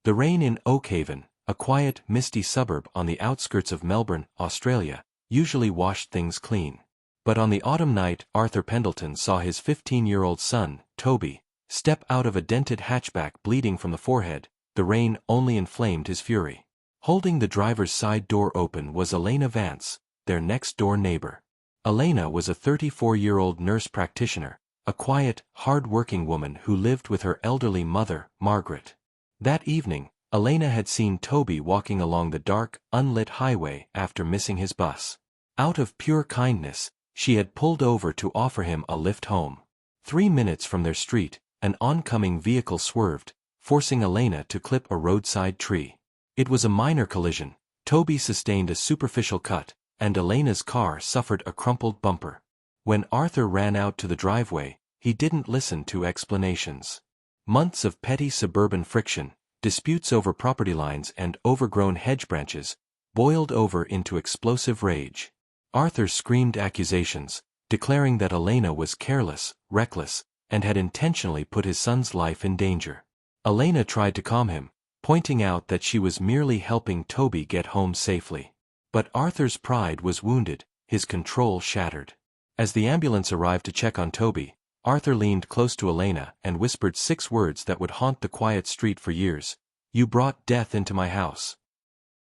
The rain in Oakhaven, a quiet, misty suburb on the outskirts of Melbourne, Australia, usually washed things clean. But on the autumn night Arthur Pendelton saw his 15-year-old son, Toby, step out of a dented hatchback bleeding from the forehead. The rain only inflamed his fury. Holding the driver's side door open was Elena Vance, their next-door neighbor. Elena was a 34-year-old nurse practitioner, a quiet, hard-working woman who lived with her elderly mother, Margaret. That evening, Elena had seen Toby walking along the dark, unlit highway after missing his bus. Out of pure kindness, she had pulled over to offer him a lift home. 3 minutes from their street, an oncoming vehicle swerved, forcing Elena to clip a roadside tree. It was a minor collision. Toby sustained a superficial cut, and Elena's car suffered a crumpled bumper. When Arthur ran out to the driveway, he didn't listen to explanations. Months of petty suburban friction, disputes over property lines and overgrown hedge branches, boiled over into explosive rage. Arthur screamed accusations, declaring that Elena was careless, reckless, and had intentionally put his son's life in danger. Elena tried to calm him, pointing out that she was merely helping Toby get home safely. But Arthur's pride was wounded, his control shattered. As the ambulance arrived to check on Toby, Arthur leaned close to Elena and whispered 6 words that would haunt the quiet street for years. "You brought death into my house."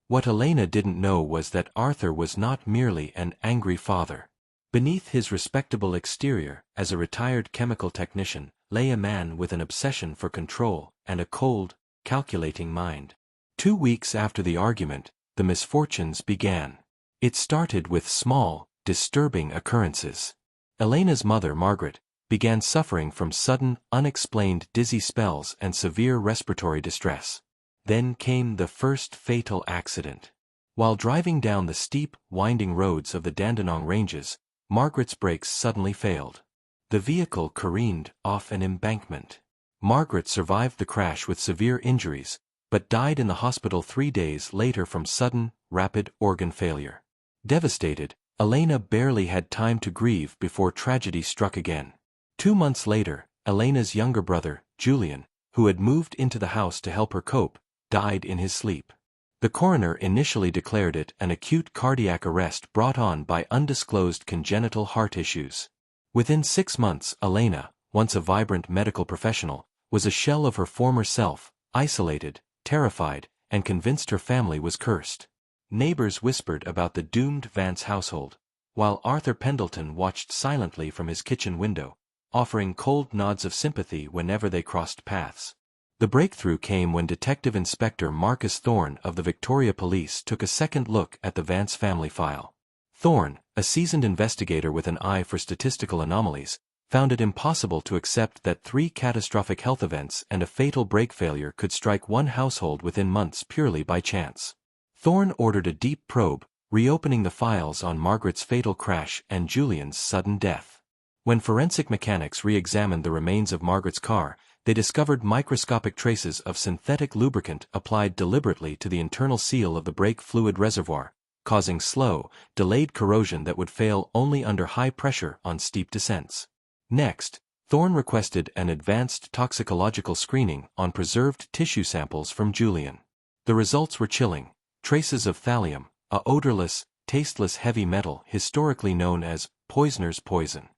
What Elena didn't know was that Arthur was not merely an angry father. Beneath his respectable exterior, as a retired chemical technician, lay a man with an obsession for control and a cold, calculating mind. 2 weeks after the argument, the misfortunes began. It started with small, disturbing occurrences. Elena's mother, Margaret, began suffering from sudden, unexplained dizzy spells and severe respiratory distress. Then came the first fatal accident. While driving down the steep, winding roads of the Dandenong Ranges, Margaret's brakes suddenly failed. The vehicle careened off an embankment. Margaret survived the crash with severe injuries, but died in the hospital 3 days later from sudden, rapid organ failure. Devastated, Elena barely had time to grieve before tragedy struck again. 2 months later, Elena's younger brother, Julian, who had moved into the house to help her cope, died in his sleep. The coroner initially declared it an acute cardiac arrest brought on by undisclosed congenital heart issues. Within 6 months, Elena, once a vibrant medical professional, was a shell of her former self, isolated, terrified, and convinced her family was cursed. Neighbors whispered about the doomed Vance household, while Arthur Pendelton watched silently from his kitchen window, offering cold nods of sympathy whenever they crossed paths. The breakthrough came when Detective Inspector Marcus Thorne of the Victoria Police took a second look at the Vance family file. Thorne, a seasoned investigator with an eye for statistical anomalies, found it impossible to accept that 3 catastrophic health events and a fatal brake failure could strike one household within months purely by chance. Thorne ordered a deep probe, reopening the files on Margaret's fatal crash and Julian's sudden death. When forensic mechanics re-examined the remains of Margaret's car, they discovered microscopic traces of synthetic lubricant applied deliberately to the internal seal of the brake fluid reservoir, causing slow, delayed corrosion that would fail only under high pressure on steep descents. Next, Thorne requested an advanced toxicological screening on preserved tissue samples from Julian. The results were chilling: traces of thallium, a odorless, tasteless heavy metal historically known as poisoner's poison.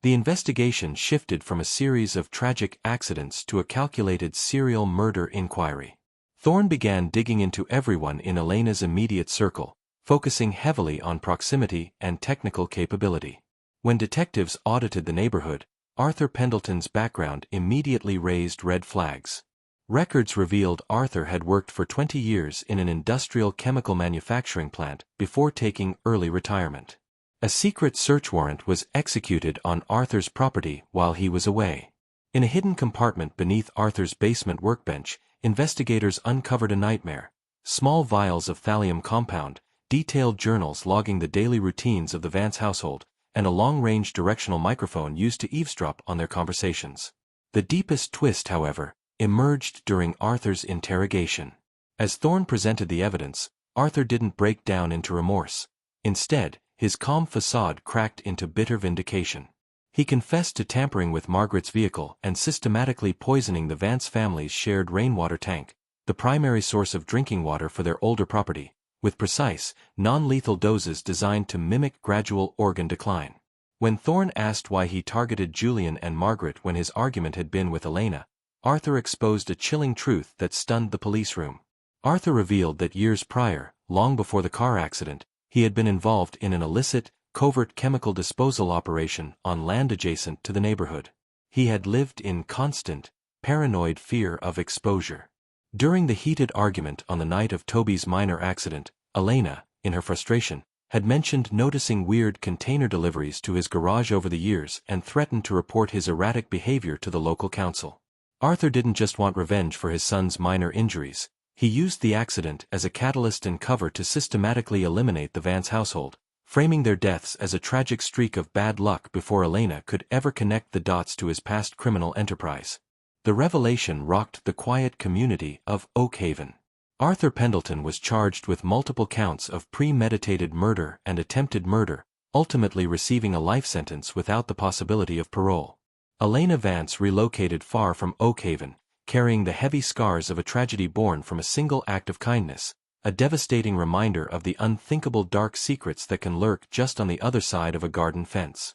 The investigation shifted from a series of tragic accidents to a calculated serial murder inquiry. Thorne began digging into everyone in Elena's immediate circle, focusing heavily on proximity and technical capability. When detectives audited the neighborhood, Arthur Pendelton's background immediately raised red flags. Records revealed Arthur had worked for 20 years in an industrial chemical manufacturing plant before taking early retirement. A secret search warrant was executed on Arthur's property while he was away. In a hidden compartment beneath Arthur's basement workbench, investigators uncovered a nightmare: small vials of thallium compound, detailed journals logging the daily routines of the Vance household, and a long-range directional microphone used to eavesdrop on their conversations. The deepest twist, however, emerged during Arthur's interrogation. As Thorne presented the evidence, Arthur didn't break down into remorse. Instead, his calm facade cracked into bitter vindication. He confessed to tampering with Margaret's vehicle and systematically poisoning the Vance family's shared rainwater tank, the primary source of drinking water for their older property, with precise, non-lethal doses designed to mimic gradual organ decline. When Thorne asked why he targeted Julian and Margaret when his argument had been with Elena, Arthur exposed a chilling truth that stunned the police room. Arthur revealed that years prior, long before the car accident, he had been involved in an illicit, covert chemical disposal operation on land adjacent to the neighborhood. He had lived in constant, paranoid fear of exposure. During the heated argument on the night of Toby's minor accident, Elena, in her frustration, had mentioned noticing weird container deliveries to his garage over the years and threatened to report his erratic behavior to the local council. Arthur didn't just want revenge for his son's minor injuries. He used the accident as a catalyst and cover to systematically eliminate the Vance household, framing their deaths as a tragic streak of bad luck before Elena could ever connect the dots to his past criminal enterprise. The revelation rocked the quiet community of Oak Haven. Arthur Pendelton was charged with multiple counts of premeditated murder and attempted murder, ultimately receiving a life sentence without the possibility of parole. Elena Vance relocated far from Oak Haven, carrying the heavy scars of a tragedy born from a single act of kindness, a devastating reminder of the unthinkable dark secrets that can lurk just on the other side of a garden fence.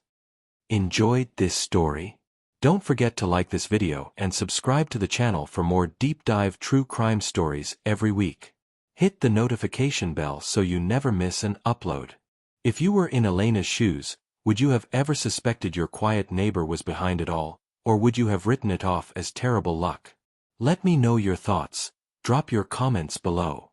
Enjoyed this story? Don't forget to like this video and subscribe to the channel for more deep-dive true crime stories every week. Hit the notification bell so you never miss an upload. If you were in Elena's shoes, would you have ever suspected your quiet neighbor was behind it all, or would you have written it off as terrible luck? Let me know your thoughts. Drop your comments below.